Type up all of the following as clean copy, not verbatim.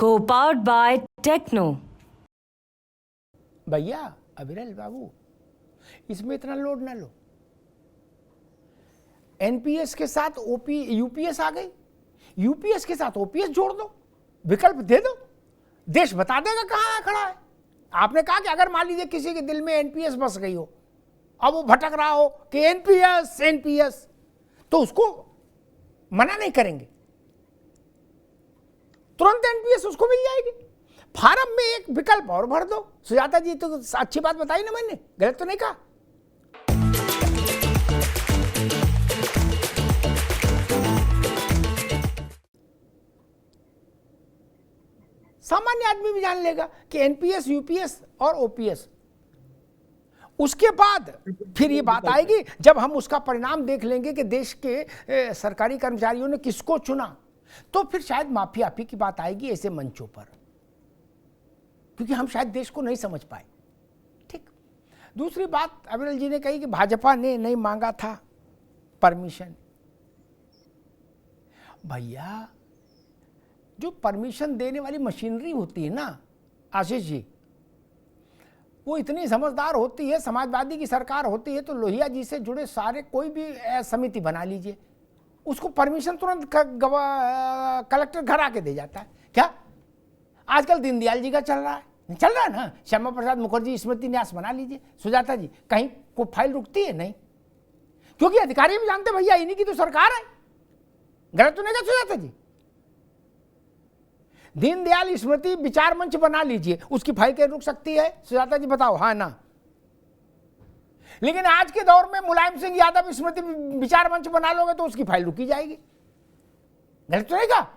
Co-powered by Techno. भैया अविरल बाबू, इसमें इतना लोड ना लो। एनपीएस के साथ यूपीएस आ गई, यूपीएस के साथ ओपीएस जोड़ दो, विकल्प दे दो, देश बता देगा कहाँ खड़ा है। आपने कहा कि अगर मान लीजिए किसी के दिल में एनपीएस बस गई हो, अब वो भटक रहा हो कि एनपीएस एनपीएस, तो उसको मना नहीं करेंगे, तुरंत एनपीएस उसको मिल जाएगी। फार्म में एक विकल्प और भर दो। सुजाता जी तो अच्छी बात बताई ना, मैंने गलत तो नहीं कहा। सामान्य आदमी भी जान लेगा कि एनपीएस यूपीएस और ओपीएस। उसके बाद फिर ये बात आएगी जब हम उसका परिणाम देख लेंगे कि देश के सरकारी कर्मचारियों ने किसको चुना, तो फिर शायद माफी आपी की बात आएगी ऐसे मंचों पर, क्योंकि हम शायद देश को नहीं समझ पाए। ठीक। दूसरी बात अविरल जी ने कही कि भाजपा ने नहीं मांगा था परमिशन। भैया जो परमिशन देने वाली मशीनरी होती है ना आशीष जी, वो इतनी समझदार होती है। समाजवादी की सरकार होती है तो लोहिया जी से जुड़े सारे कोई भी समिति बना लीजिए, उसको परमिशन तुरंत कलेक्टर घर आके दे जाता है। क्या आजकल दीनदयाल जी का चल रहा है ना, श्यामा प्रसाद मुखर्जी स्मृति न्यास बना लीजिए। सुजाता जी, कहीं कोई फाइल रुकती है नहीं, क्योंकि अधिकारी भी जानते भैया इन्हीं की तो सरकार है। गलत तो नहीं कहा सुजाता जी? दीनदयाल स्मृति विचार मंच बना लीजिए, उसकी फाइल कैसे रुक सकती है? सुजाता जी बताओ, हाँ ना? लेकिन आज के दौर में मुलायम सिंह यादव स्मृति विचार मंच बना लोगे तो उसकी फाइल रुकी जाएगी। गलत तो नहीं कहा?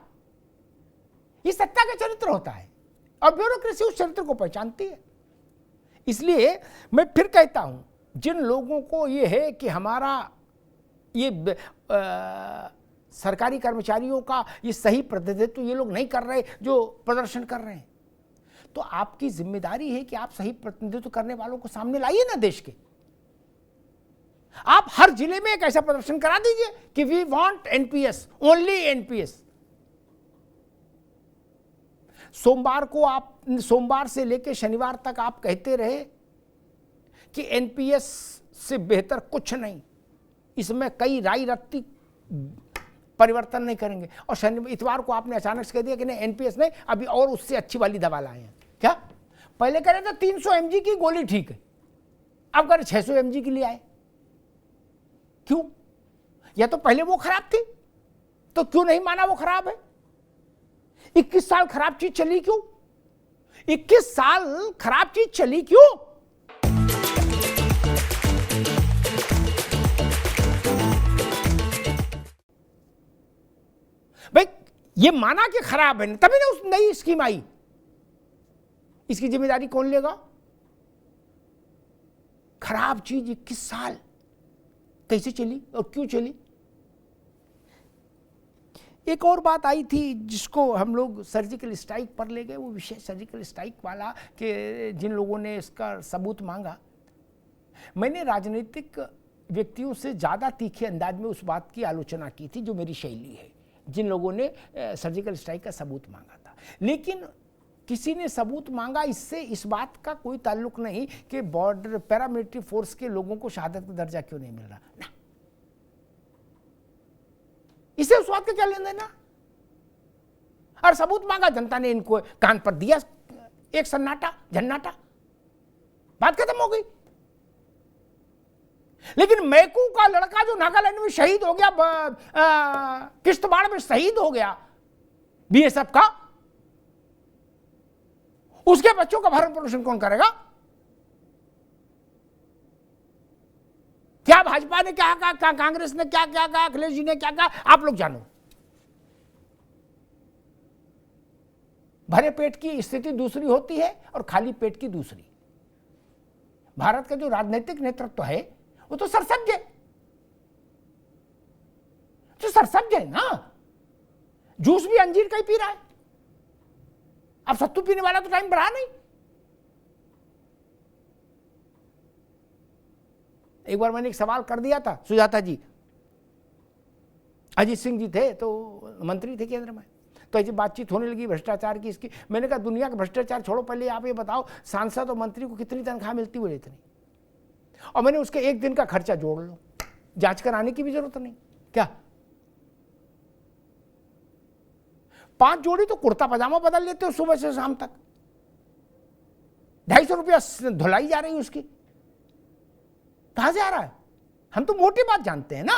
ये सत्ता का चरित्र होता है और ब्यूरोक्रेसी उस चरित्र को पहचानती है। इसलिए मैं फिर कहता हूं, जिन लोगों को ये है कि हमारा ये सरकारी कर्मचारियों का ये सही प्रतिनिधित्व ये लोग नहीं कर रहे जो प्रदर्शन कर रहे हैं, तो आपकी जिम्मेदारी है कि आप सही प्रतिनिधित्व करने वालों को सामने लाइए ना देश के। आप हर जिले में एक ऐसा प्रदर्शन करा दीजिए कि we want NPS, only NPS. सोमवार से लेकर शनिवार तक आप कहते रहे कि एनपीएस से बेहतर कुछ नहीं, इसमें कई राई रत्ती परिवर्तन नहीं करेंगे, और इतवार को आपने अचानक से कह दिया कि नहीं एनपीएस नहीं, अभी और उससे अच्छी वाली दवा लाए हैं। क्या पहले कह रहे थे 300 mg की गोली ठीक है, अब कह रहे 600 mg की लिए आए। क्यों? या तो पहले वो खराब थी, तो क्यों नहीं माना वो खराब है? 21 साल खराब चीज चली क्यों? 21 साल खराब चीज चली क्यों? भाई ये माना कि खराब है, तभी ना उस नई स्कीम आई। इसकी जिम्मेदारी कौन लेगा? खराब चीज 21 साल कैसे चली और क्यों चली? एक और बात आई थी जिसको हम लोग सर्जिकल स्ट्राइक पर ले गए, वो विषय सर्जिकल स्ट्राइक वाला कि जिन लोगों ने इसका सबूत मांगा। मैंने राजनीतिक व्यक्तियों से ज़्यादा तीखे अंदाज में उस बात की आलोचना की थी जो मेरी शैली है, जिन लोगों ने सर्जिकल स्ट्राइक का सबूत मांगा था। लेकिन किसी ने सबूत मांगा, इससे इस बात का कोई ताल्लुक नहीं कि बॉर्डर पैरामिलिट्री फोर्स के लोगों को शहादत का दर्जा क्यों नहीं मिल रहा ना, इससे उस बात का क्या लेना देना। और सबूत मांगा, जनता ने इनको कान पर दिया एक सन्नाटा झन्नाटा, बात खत्म हो गई। लेकिन मैकू का लड़का जो नागालैंड में शहीद हो गया, किश्तवाड़ में शहीद हो गया बीएसएफ का, उसके बच्चों का भरण पोषण कौन करेगा? क्या भाजपा ने क्या कहा, कांग्रेस ने क्या क्या कहा, अखिलेश जी ने क्या कहा, आप लोग जानो। भरे पेट की स्थिति दूसरी होती है और खाली पेट की दूसरी। भारत का जो राजनीतिक नेतृत्व है वो तो सरसब्ज है, तो सरसब्ज है ना। जूस भी अंजीर का ही पी रहा है, अब सत्तू पीने वाला तो टाइम बढ़ा नहीं। एक बार मैंने एक सवाल कर दिया था सुजाता जी, अजीत सिंह जी थे तो मंत्री थे केंद्र में, तो ऐसी बातचीत होने लगी भ्रष्टाचार की इसकी। मैंने कहा दुनिया का भ्रष्टाचार छोड़ो, पहले आप ये बताओ सांसद और मंत्री को कितनी तनख्वाह मिलती हुई इतनी, और मैंने उसके एक दिन का खर्चा जोड़ लो, जांच कराने की भी जरूरत नहीं। क्या 5 जोड़ी तो कुर्ता पजामा बदल लेते हो सुबह से शाम तक, 250 रुपया धुलाई जा रही है उसकी, कहां से आ रहा है? हम तो मोटी बात जानते हैं ना।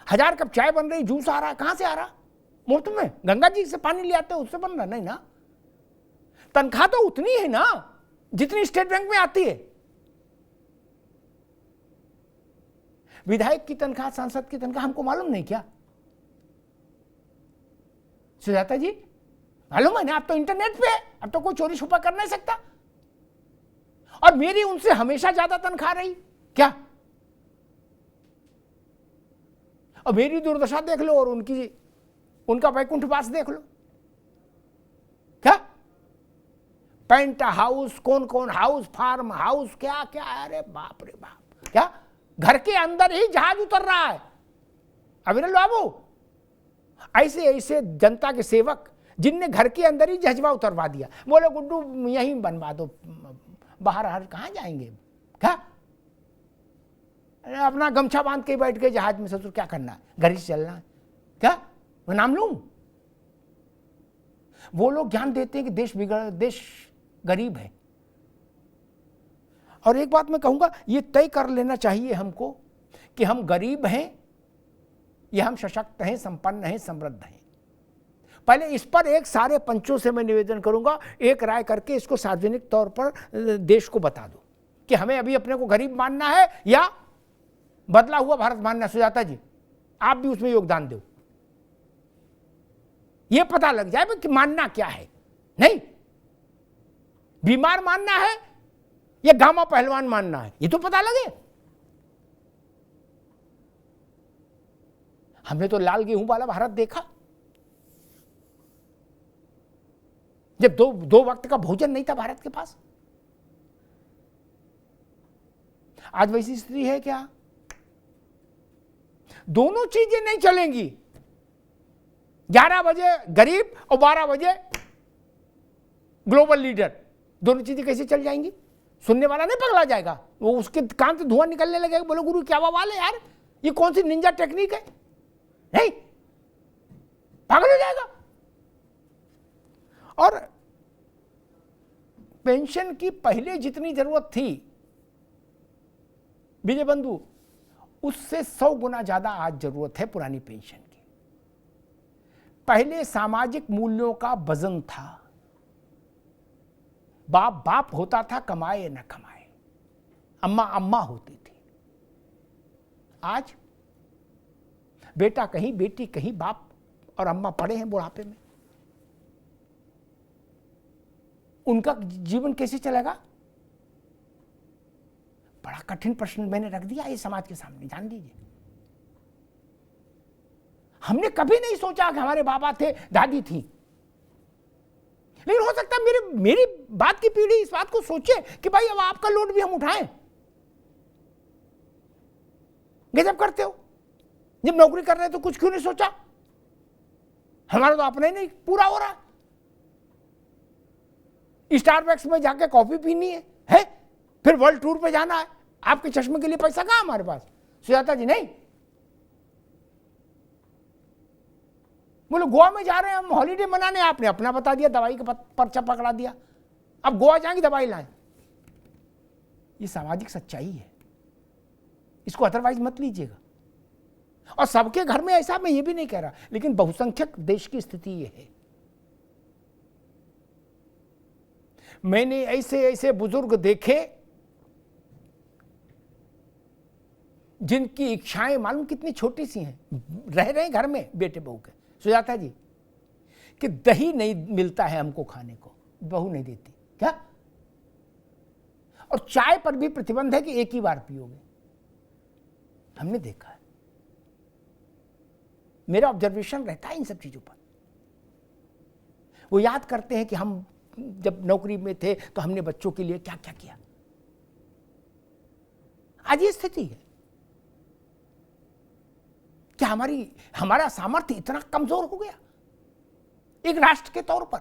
1000 कप चाय बन रही, जूस आ रहा है, कहां से आ रहा? मुफ्त में गंगा जी से पानी ले आते हैं, उससे बन रहा नहीं ना। तनख्वाह तो उतनी है ना जितनी स्टेट बैंक में आती है। विधायक की तनख्वाह, सांसद की तनख्वाह हमको मालूम नहीं क्या सुजाता जी? मालूम है ना, आप तो इंटरनेट पे है, अब तो कोई चोरी छुपा कर नहीं सकता। और मेरी उनसे हमेशा ज्यादा तनख्वाह रही क्या? और मेरी दुर्दशा देख लो और उनका वैकुंठवास देख लो। क्या पेंट हाउस, कौन कौन हाउस, फार्म हाउस, क्या क्या, अरे बाप रे बाप, क्या घर के अंदर ही जहाज उतर रहा है। अविरल बाबू, ऐसे ऐसे जनता के सेवक जिनने घर के अंदर ही जज्बा उतरवा दिया, बोले गुड्डू यहीं बनवा दो, बाहर हर कहां जाएंगे? क्या अपना गमछा बांध के बैठ गए जहाज में, ससुर क्या करना है, घर से चलना है। क्या मैं नाम लूं? वो लोग ज्ञान देते हैं कि देश गरीब है। और एक बात मैं कहूंगा, ये तय कर लेना चाहिए हमको कि हम गरीब हैं या हम सशक्त हैं, संपन्न हैं, समृद्ध हैं। पहले इस पर एक सारे पंचों से मैं निवेदन करूंगा, एक राय करके इसको सार्वजनिक तौर पर देश को बता दो कि हमें अभी अपने को गरीब मानना है या बदला हुआ भारत मानना। सुजाता जी, आप भी उसमें योगदान दो, ये पता लग जाए कि मानना क्या है। नहीं, बीमार मानना है या गामा पहलवान मानना है, ये तो पता लगे। हमने तो लाल गेहूं वाला भारत देखा, जब दो वक्त का भोजन नहीं था भारत के पास। आज वैसी स्थिति है क्या? दोनों चीजें नहीं चलेंगी। 11 बजे गरीब और 12 बजे ग्लोबल लीडर, दोनों चीजें कैसे चल जाएंगी? सुनने वाला नहीं पगला जाएगा, वो उसके कान से धुआं निकलने लगेगा, बोलो गुरु क्या बवाल है यार, ये कौन सी निंजा टेक्निक है? नहीं, पागल हो जाएगा। और पेंशन की पहले जितनी जरूरत थी विजय बंधु, उससे 100 गुना ज्यादा आज जरूरत है पुरानी पेंशन की। पहले सामाजिक मूल्यों का वजन था, बाप बाप होता था, कमाए न कमाए, अम्मा अम्मा होती थी। आज बेटा कहीं, बेटी कहीं, बाप और अम्मा पड़े हैं बुढ़ापे में। उनका जीवन कैसे चलेगा? बड़ा कठिन प्रश्न मैंने रख दिया ये समाज के सामने, जान लीजिए। हमने कभी नहीं सोचा कि हमारे बाबा थे, दादी थी, लेकिन हो सकता है मेरी बात की पीढ़ी इस बात को सोचे कि भाई अब आपका लोड भी हम उठाएं। गजब करते हो, जब नौकरी कर रहे तो कुछ क्यों नहीं सोचा? हमारा तो अपना ही नहीं पूरा हो रहा। स्टारबक्स में जाके कॉफी पीनी है, फिर वर्ल्ड टूर पे जाना है, आपके चश्मे के लिए पैसा कहां हमारे पास? सुजाता जी नहीं, बोलो गोवा में जा रहे हैं हम हॉलीडे मनाने, आपने अपना बता दिया, दवाई का पर्चा पकड़ा दिया, अब गोवा जाएंगे दवाई लाएं। ये सामाजिक सच्चाई है, इसको अदरवाइज मत लीजिएगा। और सबके घर में ऐसा मैं ये भी नहीं कह रहा, लेकिन बहुसंख्यक देश की स्थिति ये है। मैंने ऐसे ऐसे बुजुर्ग देखे जिनकी इच्छाएं मालूम कितनी छोटी सी हैं, रह रहे घर में बेटे बहू के। सुजाता जी, कि दही नहीं मिलता है हमको खाने को, बहू नहीं देती क्या? और चाय पर भी प्रतिबंध है कि एक ही बार पियोगे, हमने देखा है। मेरा ऑब्जर्वेशन रहता है इन सब चीजों पर। वो याद करते हैं कि हम जब नौकरी में थे तो हमने बच्चों के लिए क्या क्या किया। आज ये स्थिति है, क्या हमारा सामर्थ्य इतना कमजोर हो गया एक राष्ट्र के तौर पर?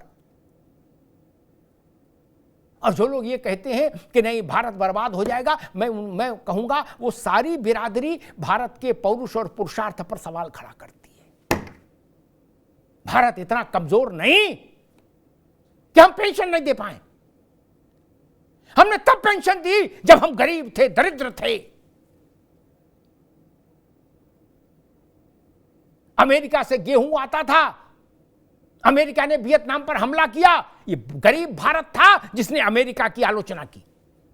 और जो लोग ये कहते हैं कि नहीं भारत बर्बाद हो जाएगा, मैं कहूंगा वो सारी बिरादरी भारत के पौरुष और पुरुषार्थ पर सवाल खड़ा करती है। भारत इतना कमजोर नहीं कि हम पेंशन नहीं दे पाए। हमने तब पेंशन दी जब हम गरीब थे, दरिद्र थे। अमेरिका से गेहूं आता था, अमेरिका ने वियतनाम पर हमला किया, ये गरीब भारत था जिसने अमेरिका की आलोचना की।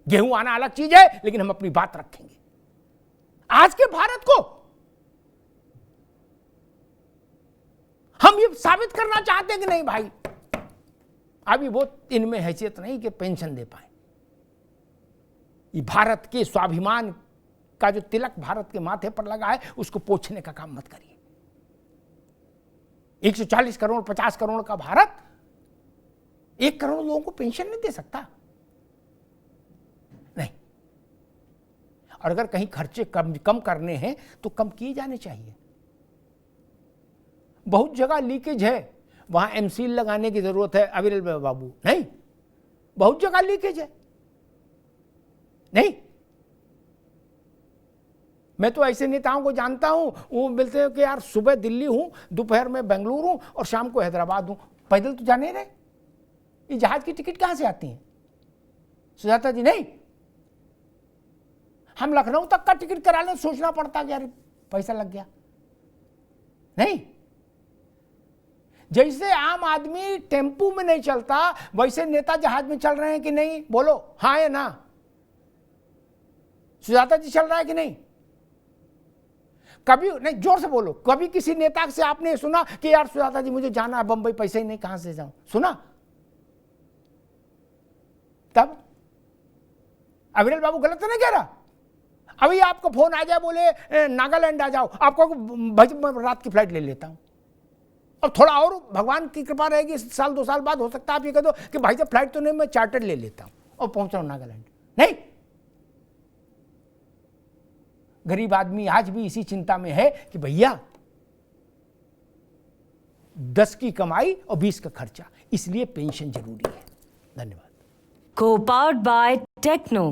गेहूं आना अलग चीज है, लेकिन हम अपनी बात रखेंगे। आज के भारत को हम ये साबित करना चाहते हैं कि नहीं भाई, अभी वो इनमें हैसियत नहीं कि पेंशन दे पाए। ये भारत के स्वाभिमान का जो तिलक भारत के माथे पर लगा है, उसको पोंछने का काम मत करिए। 140 करोड़ 50 करोड़ का भारत 1 करोड़ लोगों को पेंशन नहीं दे सकता, नहीं। और अगर कहीं खर्चे कम करने हैं तो कम किए जाने चाहिए। बहुत जगह लीकेज है, वहां एमसील लगाने की जरूरत है अविरल बाबू, नहीं। बहुत जगह लीकेज है, नहीं। मैं तो ऐसे नेताओं को जानता हूं, वो मिलते हैं कि यार सुबह दिल्ली हूं, दोपहर में बेंगलुरु हूं और शाम को हैदराबाद हूं। पैदल तो जाने रहे, ये जहाज की टिकट कहां से आती है? सुजाता जी नहीं, हम लखनऊ तक का टिकट करा लें, सोचना पड़ता कि यार पैसा लग गया, नहीं। जैसे आम आदमी टेम्पू में नहीं चलता, वैसे नेता जहाज में चल रहे हैं कि नहीं? बोलो हाँ या ना। सुजाता जी चल रहा है कि नहीं? कभी नहीं, जोर से बोलो, कभी किसी नेता से आपने सुना कि यार सुजाता जी मुझे जाना है बंबई, पैसे ही नहीं, कहां से जाऊं? सुना? तब अविरल बाबू गलत तो नहीं कह रहा? अभी आपको फोन आ जाए, बोले नागालैंड आ जाओ, आपको भाई रात की फ्लाइट ले लेता हूं, और थोड़ा और भगवान की कृपा रहेगी, साल 2 साल बाद हो सकता है आप ये कह दो कि भाई साहब फ्लाइट तो नहीं, मैं चार्टर्ड ले लेता हूं और पहुंच रहा हूं नागालैंड। नहीं, गरीब आदमी आज भी इसी चिंता में है कि भैया 10 की कमाई और 20 का खर्चा, इसलिए पेंशन जरूरी है। धन्यवाद। Co-powered by Techno.